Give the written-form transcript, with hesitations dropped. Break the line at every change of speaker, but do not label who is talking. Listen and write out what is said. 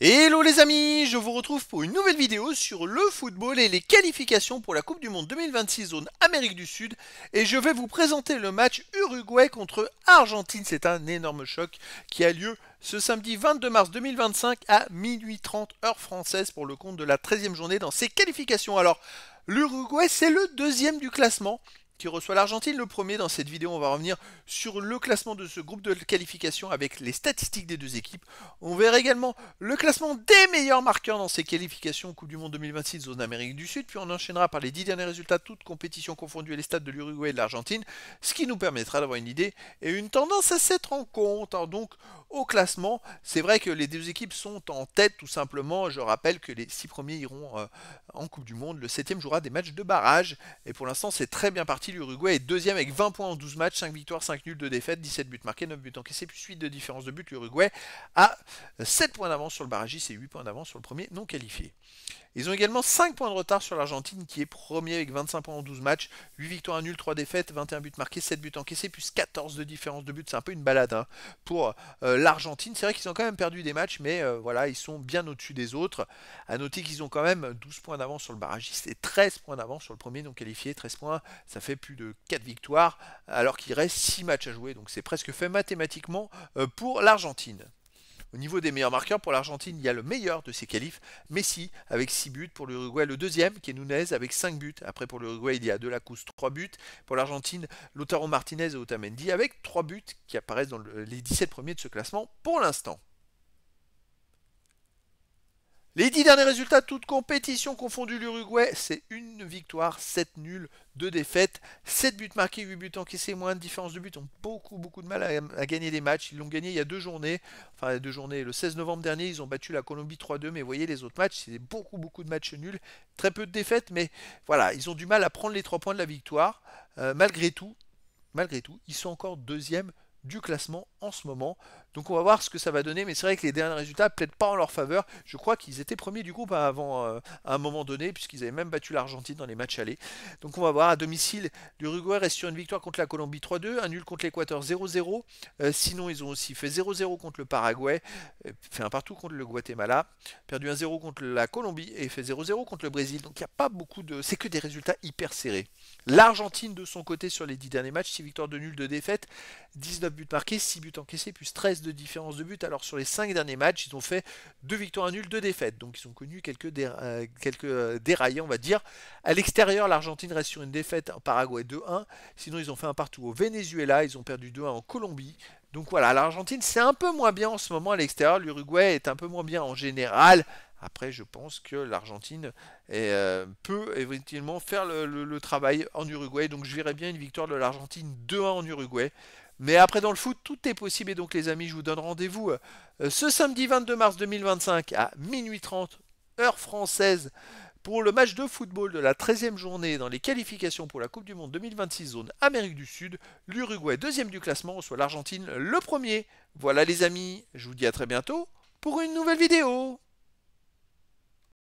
Hello les amis, je vous retrouve pour une nouvelle vidéo sur le football et les qualifications pour la Coupe du Monde 2026 zone Amérique du Sud et je vais vous présenter le match Uruguay contre Argentine. C'est un énorme choc qui a lieu ce samedi 22 mars 2025 à minuit 30 heure française pour le compte de la 13e journée dans ces qualifications. Alors l'Uruguay c'est le deuxième du classement qui reçoit l'Argentine. Le premier, dans cette vidéo, on va revenir sur le classement de ce groupe de qualification avec les statistiques des deux équipes. On verra également le classement des meilleurs marqueurs dans ces qualifications Coupe du Monde 2026 zone Amérique du Sud. Puis on enchaînera par les 10 derniers résultats, toutes compétitions confondues et les stades de l'Uruguay et de l'Argentine, ce qui nous permettra d'avoir une idée et une tendance à cette rencontre. Alors donc, au classement, c'est vrai que les deux équipes sont en tête tout simplement. Je rappelle que les 6 premiers iront en Coupe du Monde. Le 7e jouera des matchs de barrage. Et pour l'instant, c'est très bien parti. L'Uruguay est deuxième avec 20 points en 12 matchs, 5 victoires, 5 nuls, 2 défaites, 17 buts marqués, 9 buts encaissés, plus 8 de différence de but. L'Uruguay a 7 points d'avance sur le barragiste et 8 points d'avance sur le premier non qualifié. Ils ont également 5 points de retard sur l'Argentine qui est premier avec 25 points en 12 matchs, 8 victoires, 1 nul, 3 défaites, 21 buts marqués, 7 buts encaissés, plus 14 de différence de but. C'est un peu une balade pour l'Argentine. C'est vrai qu'ils ont quand même perdu des matchs, mais voilà, ils sont bien au-dessus des autres. À noter qu'ils ont quand même 12 points d'avance sur le barragiste et 13 points d'avance sur le premier non qualifié. 13 points, ça fait plus de 4 victoires, alors qu'il reste 6 matchs à jouer. Donc c'est presque fait mathématiquement pour l'Argentine. Au niveau des meilleurs marqueurs, pour l'Argentine, il y a le meilleur de ses qualifs, Messi, avec 6 buts. Pour l'Uruguay, le deuxième, qui est Nunez, avec 5 buts. Après, pour l'Uruguay, il y a Delacruz, 3 buts. Pour l'Argentine, Lautaro Martinez et Otamendi, avec 3 buts, qui apparaissent dans les 17 premiers de ce classement pour l'instant. Les 10 derniers résultats, toutes compétitions confondues, l'Uruguay, c'est une victoire, 7 nuls, 2 défaites, 7 buts marqués, 8 buts encaissés, moins de différence de but, ont beaucoup de mal à gagner des matchs. Ils l'ont gagné il y a 2 journées, le 16 novembre dernier, ils ont battu la Colombie 3-2, mais vous voyez les autres matchs, c'est beaucoup de matchs nuls, très peu de défaites, mais voilà, ils ont du mal à prendre les 3 points de la victoire. Malgré tout, ils sont encore deuxième du classement en ce moment. Donc on va voir ce que ça va donner, mais c'est vrai que les derniers résultats plaident pas en leur faveur. Je crois qu'ils étaient premiers du groupe avant à un moment donné, puisqu'ils avaient même battu l'Argentine dans les matchs allés. Donc on va voir à domicile, l'Uruguay reste sur une victoire contre la Colombie 3-2, un nul contre l'Équateur 0-0. Sinon ils ont aussi fait 0-0 contre le Paraguay, fait un partout contre le Guatemala, perdu 1-0 contre la Colombie et fait 0-0 contre le Brésil. Donc il n'y a pas beaucoup de... C'est que des résultats hyper serrés. L'Argentine de son côté sur les 10 derniers matchs, 6 victoires de nul, 2 défaites, 19 buts marqués, 6 buts encaissés, plus 13 de différence de but. Alors sur les 5 derniers matchs, ils ont fait 2 victoires, 1 nul, 2 défaites. Donc ils ont connu quelques déraillants, on va dire. À l'extérieur, l'Argentine reste sur une défaite en Paraguay 2-1. Sinon, ils ont fait un partout au Venezuela. Ils ont perdu 2-1 en Colombie. Donc voilà, l'Argentine, c'est un peu moins bien en ce moment à l'extérieur. L'Uruguay est un peu moins bien en général. Après, je pense que l'Argentine peut éventuellement faire le travail en Uruguay. Donc je verrais bien une victoire de l'Argentine 2-1 en Uruguay. Mais après, dans le foot, tout est possible. Et donc, les amis, je vous donne rendez-vous ce samedi 22 mars 2025 à minuit 30, heure française, pour le match de football de la 13e journée dans les qualifications pour la Coupe du Monde 2026 zone Amérique du Sud. L'Uruguay, deuxième du classement, soit l'Argentine, le premier. Voilà, les amis, je vous dis à très bientôt pour une nouvelle vidéo.